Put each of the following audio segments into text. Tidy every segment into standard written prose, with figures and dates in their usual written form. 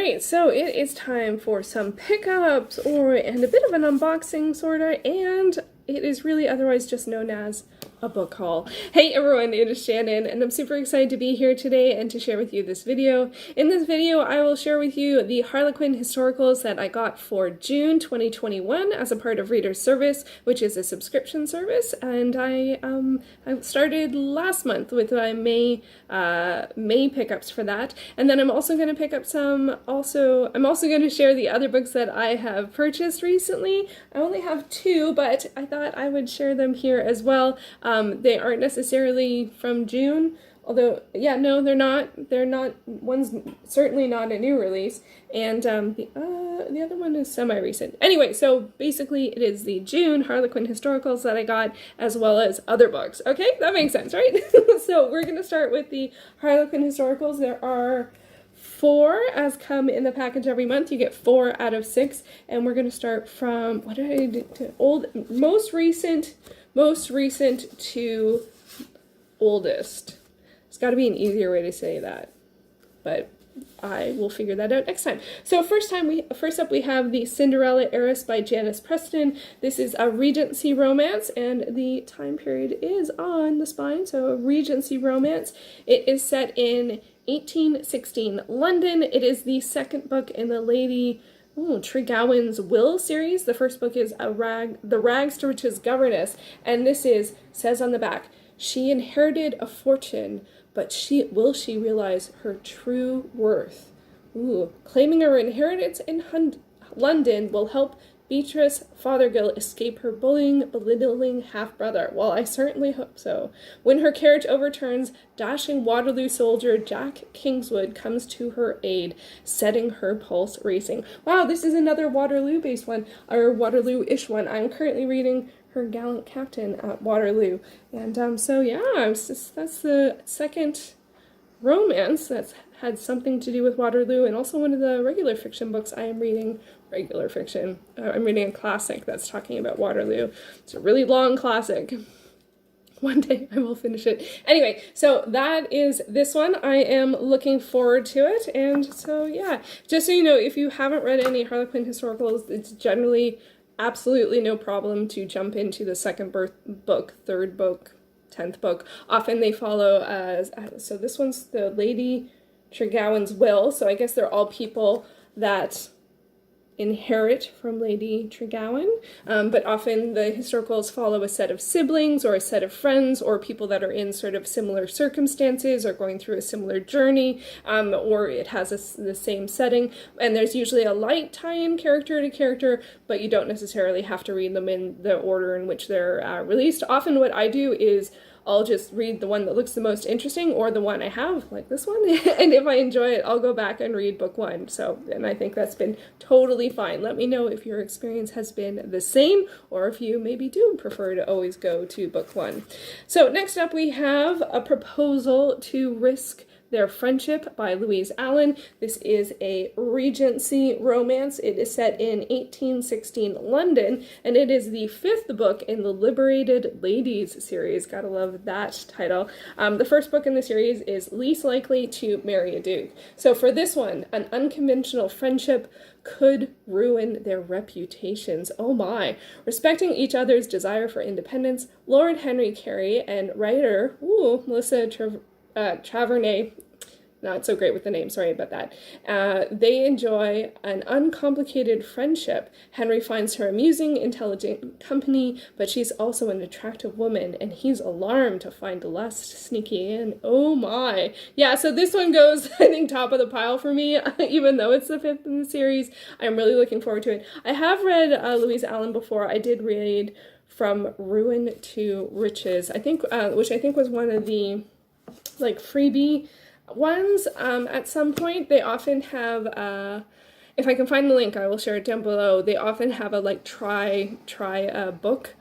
Alright, so it is time for some pickups, and a bit of an unboxing, sorta, and it is really otherwise just known as a book haul. Hey everyone, it is Shannon, and I'm super excited to be here today and to share with you this video. In this video, I will share with you the Harlequin Historicals that I got for June 2021 as a part of Reader's Service, which is a subscription service, and I started last month with my May pickups for that, and then I'm also going to pick up I'm also going to share the other books that I have purchased recently. I only have two, but I thought I would share them here as well. They aren't necessarily from June, although, yeah, no, they're not. They're not. One's certainly not a new release, and the other one is semi-recent. Anyway, so basically it is the June Harlequin Historicals that I got, as well as other books. Okay, that makes sense, right? So we're going to start with the Harlequin Historicals. There are 4 as come in the package every month. You get 4 out of 6, and we're going to start from, what did I do? Most recent to oldest. It's got to be an easier way to say that, but I will figure that out next time. So first up we have the Cinderella Heiress by Janice Preston. This is a Regency romance, and the time period is on the spine, so a Regency romance. It is set in 1816 London. It is the second book in the Lady Tregowan's Will series. The first book is The Rags to Riches Governess, and this says on the back, she inherited a fortune, but will she realize her true worth? Claiming her inheritance in London will help Beatrice Fothergill escape her bullying, belittling half-brother. Well, I certainly hope so. When her carriage overturns, dashing Waterloo soldier Jack Kingswood comes to her aid, setting her pulse racing. Wow, this is another Waterloo-based one, or Waterloo-ish one. I'm currently reading Her Gallant Captain at Waterloo. And so yeah, that's the second romance that's had something to do with Waterloo, and also one of the regular fiction books I am reading. Regular fiction. I'm reading a classic that's talking about Waterloo. It's a really long classic. One day I will finish it. Anyway, so that is this one. I am looking forward to it, and so yeah. Just so you know, if you haven't read any Harlequin Historicals, it's generally absolutely no problem to jump into the second book, third book, 10th book. Often they follow as, so this one's the Lady Tregowan's Will, so I guess they're all people that inherit from Lady Tregowan, but often the historicals follow a set of siblings or a set of friends or people that are in sort of similar circumstances or going through a similar journey, or it has the same setting, and there's usually a light tie-in character to character, but you don't necessarily have to read them in the order in which they're released. Often what I do is I'll just read the one that looks the most interesting, or the one I have, like this one, and if I enjoy it, I'll go back and read book 1. So, and I think that's been totally fine. Let me know if your experience has been the same, or if you maybe do prefer to always go to book 1. So next up we have A Proposal to Risk Their Friendship by Louise Allen. This is a Regency romance. It is set in 1816 London, and it is the 5th book in the Liberated Ladies series. Gotta love that title. The first book in the series is Least Likely to Marry a Duke. So for this one, an unconventional friendship could ruin their reputations. Oh my. Respecting each other's desire for independence, Lord Henry Carey and writer, Melissa Travernay, not so great with the name, sorry about that. They enjoy an uncomplicated friendship. Henry finds her amusing, intelligent company, but she's also an attractive woman, and he's alarmed to find lust sneaking in. Oh my. Yeah, so this one goes, I think, top of the pile for me, even though it's the 5th in the series. I'm really looking forward to it. I have read Louise Allen before. I did read From Ruin to Riches, I think, which I think was one of the freebie ones. At some point they often have, if I can find the link I will share it down below, they often have a try a book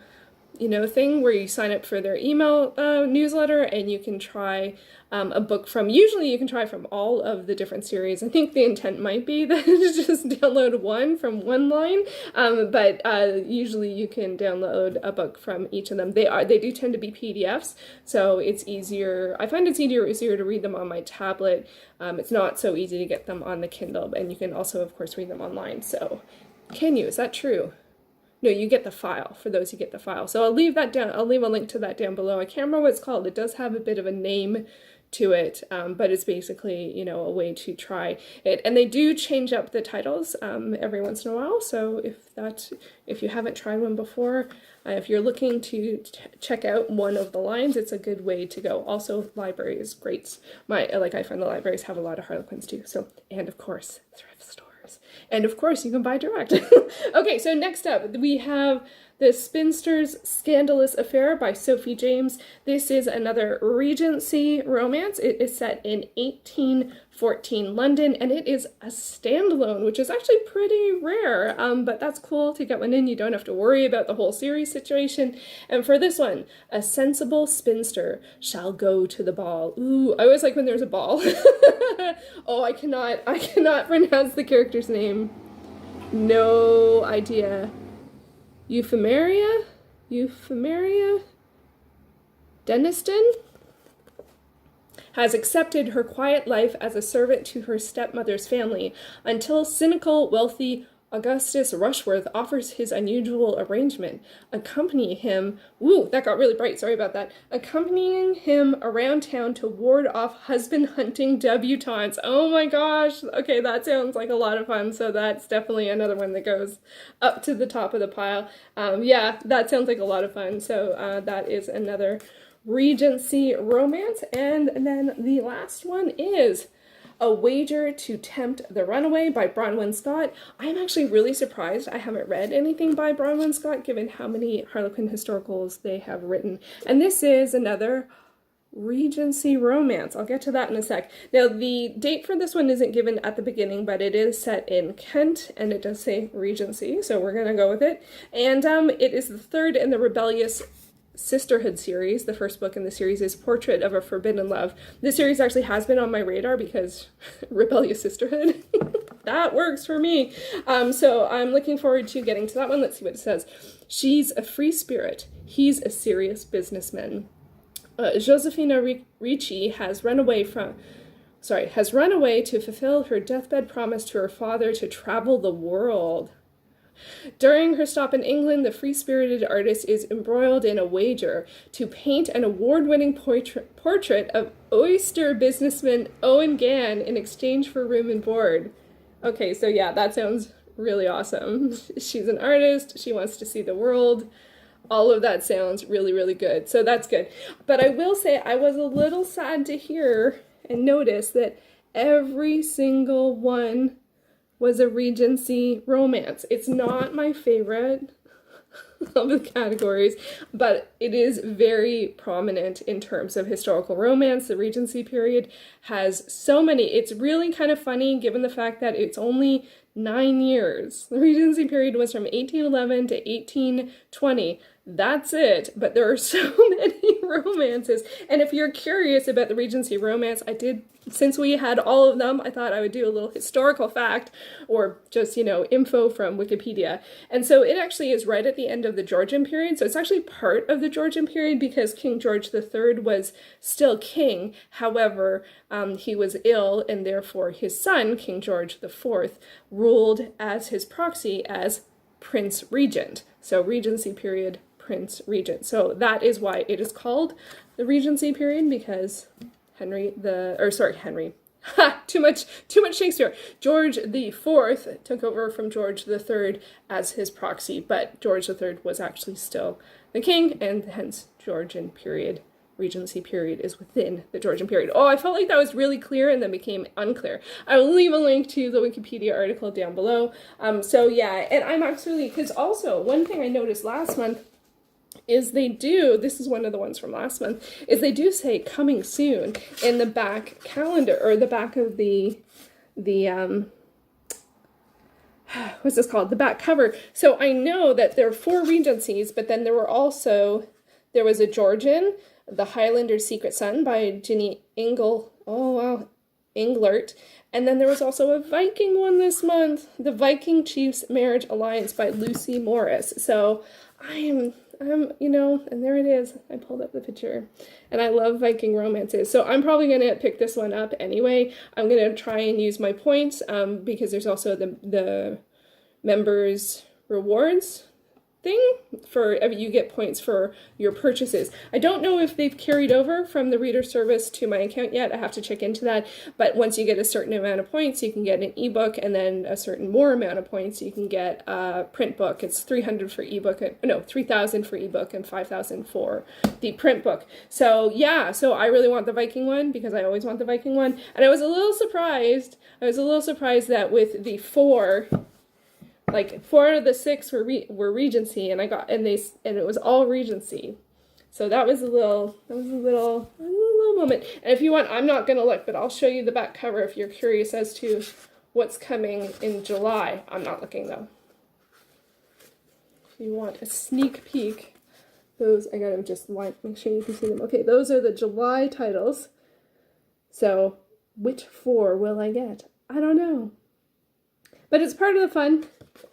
thing where you sign up for their email newsletter, and you can try a book from, usually you can try from all of the different series. I think the intent might be that to just download one from one line, but usually you can download a book from each of them. They do tend to be PDFs, so it's easier. I find it's easier to read them on my tablet. It's not so easy to get them on the Kindle, and you can also, of course, read them online. So, can you? Is that true? No, you get the file, for those who get the file. So I'll leave that down. I'll leave a link to that down below. I can't remember what it's called. It does have a bit of a name to it, but it's basically, a way to try it. And they do change up the titles every once in a while. So if you haven't tried one before, if you're looking to check out one of the lines, it's a good way to go. Also, library is great. I find the libraries have a lot of Harlequins too. So, and of course, thrift stores. And of course, you can buy direct. Okay, so next up, we have The Spinster's Scandalous Affair by Sophie James. This is another Regency romance. It is set in 1814 London, and it is a standalone, which is actually pretty rare, but that's cool to get one in. You don't have to worry about the whole series situation. And for this one, a sensible spinster shall go to the ball. Ooh, I always like when there's a ball. Oh, I cannot pronounce the character's name. No idea. Euphemeria? Deniston has accepted her quiet life as a servant to her stepmother's family until cynical, wealthy Augustus Rushworth offers his unusual arrangement, accompanying him around town to ward off husband-hunting debutantes. Oh my gosh, okay, that sounds like a lot of fun, so that's definitely another one that goes up to the top of the pile. Yeah, that sounds like a lot of fun, so that is another Regency romance. And then the last one is A Wager to Tempt the Runaway by Bronwyn Scott. I'm actually really surprised I haven't read anything by Bronwyn Scott, given how many Harlequin historicals they have written. And this is another Regency romance. I'll get to that in a sec. Now, the date for this one isn't given at the beginning, but it is set in Kent, and it does say Regency, so we're going to go with it. And it is the third in the Rebellious Sisterhood series. The first book in the series is Portrait of a Forbidden Love. This series actually has been on my radar because Rebellious Sisterhood, that works for me. So I'm looking forward to getting to that one. Let's see what it says. She's a free spirit. He's a serious businessman. Josefina Ricci has run away to fulfill her deathbed promise to her father to travel the world. During her stop in England, the free-spirited artist is embroiled in a wager to paint an award-winning portrait of oyster businessman Owen Gann in exchange for room and board. Okay, so yeah, that sounds really awesome. She's an artist, she wants to see the world. All of that sounds really, really good, so that's good. But I will say I was a little sad to hear and notice that every single one was a Regency romance. It's not my favorite of the categories, but it is very prominent in terms of historical romance. The Regency period has so many. It's really kind of funny given the fact that it's only 9 years. The Regency period was from 1811 to 1820. That's it, but there are so many romances. And if you're curious about the Regency romance, since we had all of them, I thought I would do a little historical fact, or just, info from Wikipedia. And so it actually is right at the end of the Georgian period. So it's actually part of the Georgian period because King George III was still king. However, he was ill, and therefore his son, King George IV, ruled as his proxy as Prince Regent. So Regency period, Prince Regent. So that is why it is called the Regency period, because too much Shakespeare. George IV took over from George III as his proxy, but George III was actually still the king, and hence Georgian period, Regency period is within the Georgian period. Oh, I felt like that was really clear and then became unclear. I will leave a link to the Wikipedia article down below. So yeah, and I'm actually, because also one thing I noticed last month is this is one of the ones from last month, is they do say coming soon in the back calendar, or the back of the what's this called? The back cover. So I know that there are 4 regencies, but then there was a Georgian, The Highlander Secret Son by Jeanine Englert. And then there was also a Viking one this month, The Viking Chief's Marriage Alliance by Lucy Morris. So I'm, and there it is. I pulled up the picture. And I love Viking romances. So I'm probably going to pick this one up anyway. I'm going to try and use my points because there's also the members rewards thing for you get points for your purchases. I don't know if they've carried over from the reader service to my account yet. I have to check into that. But once you get a certain amount of points, you can get an ebook, and then a certain more amount of points, you can get a print book. It's 300 for ebook, 3,000 for ebook and 5,000 for the print book. So yeah, so I really want the Viking one because I always want the Viking one. And I was a little surprised that with the 4 of the 6 were Regency, and it was all Regency. So that was a little moment. And if you want, I'm not gonna look, but I'll show you the back cover if you're curious as to what's coming in July. I'm not looking though. If you want a sneak peek, I gotta just make sure you can see them. Okay, those are the July titles. So which 4 will I get? I don't know. But it's part of the fun,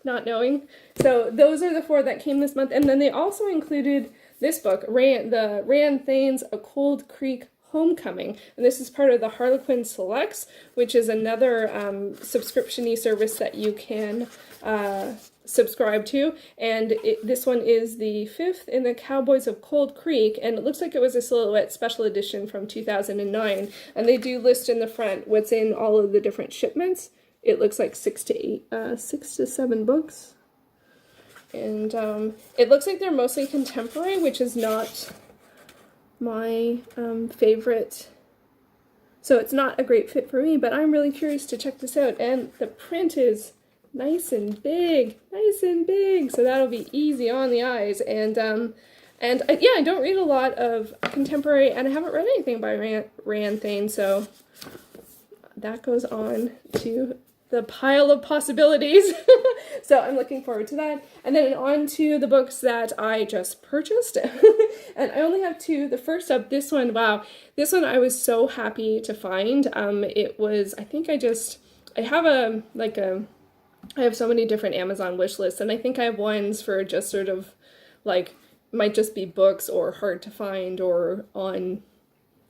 not knowing. So those are the 4 that came this month. And then they also included this book, the Ran Thane's A Cold Creek Homecoming. And this is part of the Harlequin Selects, which is another subscription-y service that you can subscribe to. And this one is the 5th in the Cowboys of Cold Creek. And it looks like it was a Silhouette special edition from 2009. And they do list in the front what's in all of the different shipments. It looks like 6 to 7 books. And it looks like they're mostly contemporary, which is not my favorite. So it's not a great fit for me, but I'm really curious to check this out. And the print is nice and big. So that'll be easy on the eyes. And I don't read a lot of contemporary, and I haven't read anything by Ran Thane, so that goes on to the pile of possibilities. So I'm looking forward to that. And then on to the books that I just purchased. And I only have 2. The first up, this one, wow. This one I was so happy to find. It was, I have so many different Amazon wish lists, and I think I have ones for just sort of might just be books or hard to find or on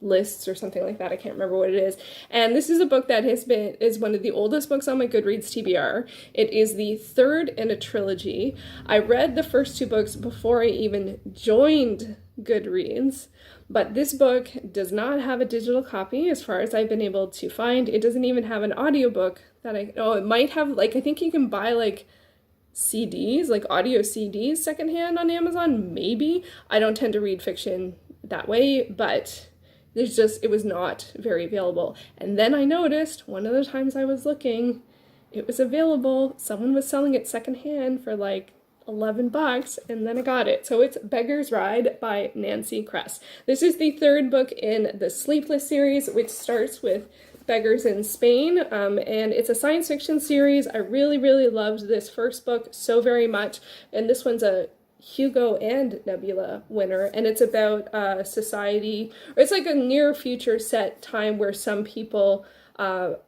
lists or something like that. I can't remember what it is. And this is a book that is one of the oldest books on my Goodreads TBR. It is the 3rd in a trilogy. I read the first 2 books before I even joined Goodreads, but this book does not have a digital copy as far as I've been able to find. It doesn't even have an audiobook it might have, I think you can buy CDs, audio CDs secondhand on Amazon, maybe. I don't tend to read fiction that way, but it was not very available. And then I noticed one of the times I was looking, it was available. Someone was selling it secondhand for $11, and then I got it. So it's Beggar's Ride by Nancy Kress. This is the 3rd book in the Sleepless series, which starts with Beggars in Spain, and it's a science fiction series. I really, really loved this first book so very much, and this one's a Hugo and Nebula winner, and it's about society, or it's a near future set time where some people are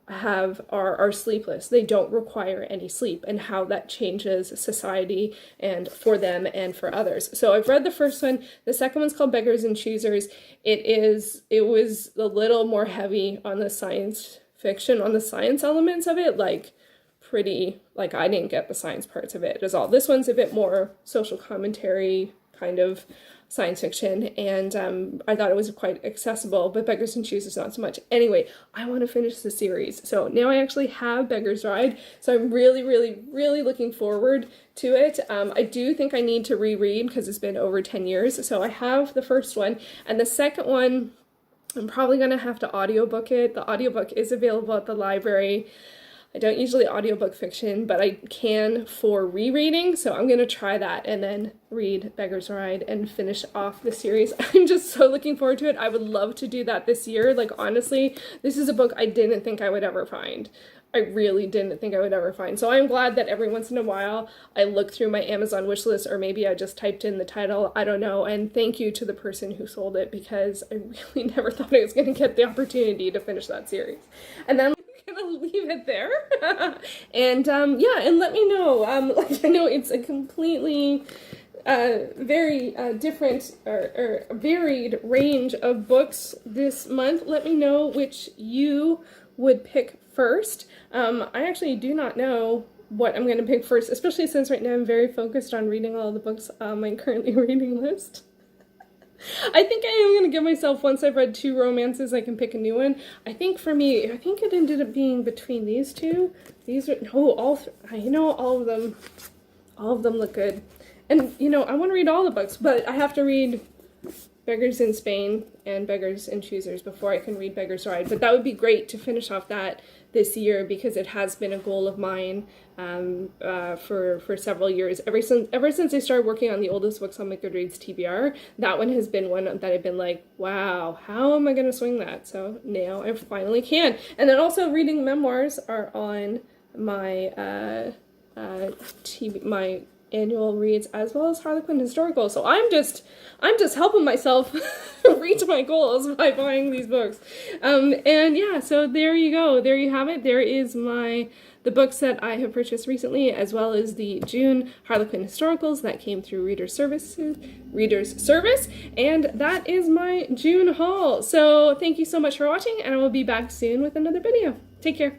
sleepless. They don't require any sleep, and how that changes society and for them and for others. So I've read the first one. The second one's called Beggars and Choosers. It was a little more heavy on the science fiction, on the science elements of it, I didn't get the science parts of it at all. This one's a bit more social commentary kind of science fiction, and I thought it was quite accessible, but Beggars and Choosers not so much. Anyway, I want to finish the series. So now I actually have Beggar's Ride, so I'm really, really, really looking forward to it. I do think I need to reread because it's been over 10 years, so I have the first one, and the second one, I'm probably going to have to audiobook it. The audiobook is available at the library. I don't usually audiobook fiction, but I can for rereading, so I'm going to try that and then read Beggar's Ride and finish off the series. I'm just so looking forward to it. I would love to do that this year. Honestly, this is a book I didn't think I would ever find. I really didn't think I would ever find. So I'm glad that every once in a while I look through my Amazon wish list, or maybe I just typed in the title, I don't know, and thank you to the person who sold it, because I really never thought I was going to get the opportunity to finish that series. And then I'm going to leave it there. And yeah, and let me know. Like, I know it's a completely very different or varied range of books this month. Let me know which you would pick first. I actually do not know what I'm going to pick first, especially since right now I'm very focused on reading all the books on my currently reading list. I think I am going to give myself, once I've read 2 romances, I can pick a new one. I think for me, I think it ended up being between these two. These are, no, you know, all of them look good. And, you know, I want to read all the books, but I have to read Beggars in Spain and Beggars and Choosers before I can read Beggar's Ride. But that would be great to finish off that this year, because it has been a goal of mine for several years. Ever since I started working on the oldest books on my Goodreads TBR, that one has been one that I've been like, wow, how am I going to swing that? So now I finally can. And then also reading memoirs are on my my annual reads, as well as Harlequin Historical. So I'm just helping myself reach my goals by buying these books. And yeah, so there you go. There you have it. There is the books that I have purchased recently, as well as the June Harlequin Historicals that came through Reader's Service, and that is my June haul. So thank you so much for watching, and I will be back soon with another video. Take care.